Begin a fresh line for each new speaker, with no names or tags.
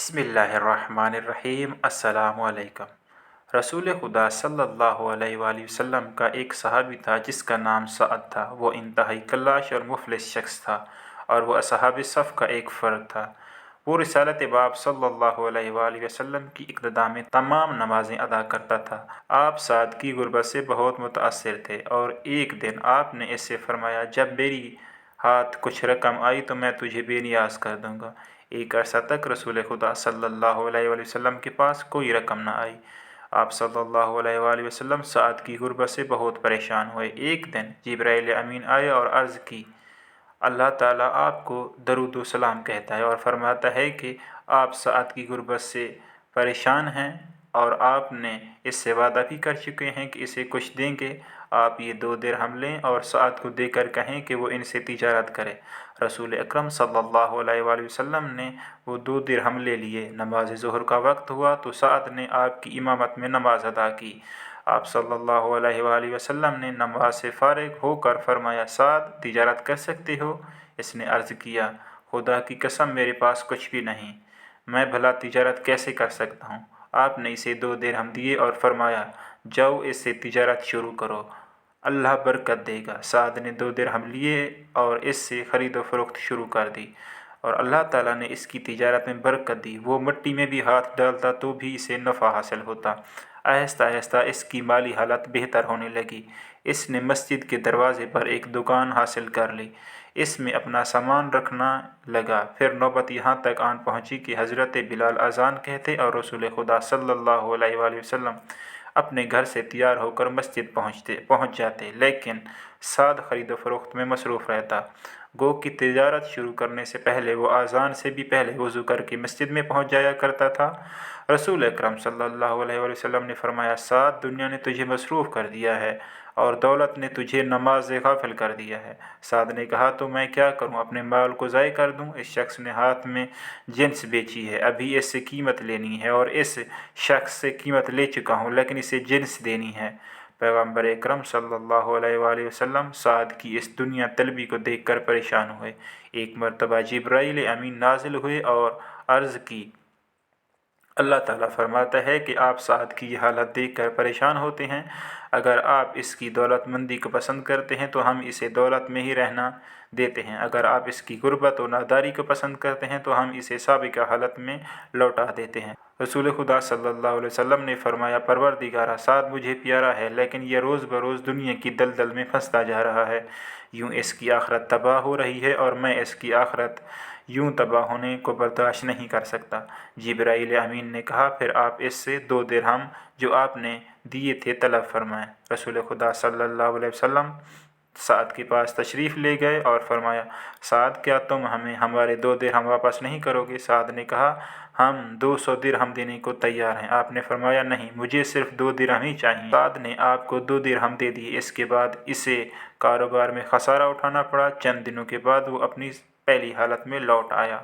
बिस्मिल्लाहिर्रहमानिर्रहीम। अस्सलामुअलैकुम। रसूल खुदा सल्लल्लाहु अलैहि वसल्लम का एक सहाबी था जिसका नाम सअद था। वो इंतहाई कल्लाश और मुफलिस शख्स था और वह असहाब सफ़ का एक फ़र्द था। वो रिसालत बाब सल्लल्लाहु अलैहि वसल्लम की इक़्तिदा में तमाम नमाज़ें अदा करता था। आप साद की गुर्बत से बहुत मुतासिर थे और एक दिन आपने इससे फरमाया, जब मेरी हाथ कुछ रकम आई तो मैं तुझे बेनियाज कर दूँगा। एक अरसा तक रसूल खुदा सल्लल्लाहु अलैहि वसल्लम के पास कोई रकम न आई। आप सल्लल्लाहु अलैहि वसल्लम साद की गुर्बत से बहुत परेशान हुए। एक दिन जिब्राइल अमीन आए और अर्ज़ की, अल्लाह ताला आपको दरूद व सलाम कहता है और फरमाता है कि आप साद की गुर्बत से परेशान हैं और आपने इससे वादा भी कर चुके हैं कि इसे कुछ देंगे। आप ये 2 दिरहम लें और साद को देकर कहें कि वो इनसे तिजारत करे। रसूल अकरम सल्लल्लाहु अलैहि वसल्लम ने वो 2 दिरहम ले लिए। नमाज ज़ुहर का वक्त हुआ तो साद ने आपकी इमामत में नमाज अदा की। आप सल्लल्लाहु अलैहि वसल्लम ने नमाज से फारिग होकर फरमाया, साद तिजारत कर सकते हो? इसने अर्ज़ किया, खुदा की कसम मेरे पास कुछ भी नहीं, मैं भला तिजारत कैसे कर सकता हूँ। आपने इसे 2 दिरहम दिए और फरमाया, जाओ इससे तिजारत शुरू करो, अल्लाह बरकत देगा। साद ने 2 दिरहम लिए और इससे ख़रीद व फ़रोख्त शुरू कर दी और अल्लाह ताला ने इसकी तिजारत में बरकत दी। वो मिट्टी में भी हाथ डालता तो भी इसे नफ़ा हासिल होता। आहिस्ता आहिस्ता इसकी माली हालत बेहतर होने लगी। इसने मस्जिद के दरवाज़े पर एक दुकान हासिल कर ली, इसमें अपना सामान रखना लगा। फिर नौबत यहाँ तक आन पहुँची कि हज़रत बिलाल अज़ान कहते और रसूल खुदा सल्लल्लाहु अलैहि वसल्लम अपने घर से तैयार होकर मस्जिद पहुँच जाते, लेकिन साद ख़रीद फ़रोख्त में मसरूफ़ रहता। गो की तिजारत शुरू करने से पहले वो आज़ान से भी पहले वज़ू करके मस्जिद में पहुँच जाया करता था। रसूल अकरम सल्लल्लाहु अलैहि वसल्लम ने फरमाया, साद दुनिया ने तुझे मसरूफ़ कर दिया है और दौलत ने तुझे नमाज से गाफिल कर दिया है। साद ने कहा, तो मैं क्या करूं, अपने माल को ज़ाय कर दूं? इस शख्स ने हाथ में जिन्स बेची है, अभी इससे कीमत लेनी है और इस शख्स से कीमत ले चुका हूं, लेकिन इसे जिन्स देनी है। पैगम्बर अकरम सल्लल्लाहु अलैहि वसल्लम साद की इस दुनिया तलबी को देखकर परेशान हुए। एक मरतबा जिब्राइल अमीन नाजिल हुए और अर्ज़ की, अल्लाह ताला फरमाता है कि आप साद की हालत देखकर परेशान होते हैं। अगर आप इसकी दौलतमंदी को पसंद करते हैं तो हम इसे दौलत में ही रहना देते हैं। अगर आप इसकी गुर्बत और नादारी को पसंद करते हैं तो हम इसे साबिका हालत में लौटा देते हैं। रसूल खुदा सल्लल्लाहु अलैहि वसल्लम ने फरमाया, परवरदिगारा, साद मुझे प्यारा है, लेकिन यह रोज़ बरोज़ दुनिया की दलदल में फंसता जा रहा है। यूँ इसकी आखरत तबाह हो रही है और मैं इसकी आखरत यूँ तबाह होने को बर्दाश्त नहीं कर सकता। जिब्राइल अमीन ने कहा, फिर आप इससे 2 दिरहम जो आपने दिए थे तलब फरमाएँ। रसूल खुदा सल्लल्लाहु अलैहि वसल्लम साद के पास तशरीफ़ ले गए और फरमाया, साद क्या तुम हमें हमारे 2 दिरहम वापस नहीं करोगे? साद ने कहा, हम 200 दिरहम देने को तैयार हैं। आपने फरमाया, नहीं, मुझे सिर्फ 2 दिरहम ही चाहिए। साद ने आपको 2 दिरहम दे दिए। इसके बाद इसे कारोबार में खसारा उठाना पड़ा। चंद दिनों के बाद वो अपनी पहली हालत में लौट आया।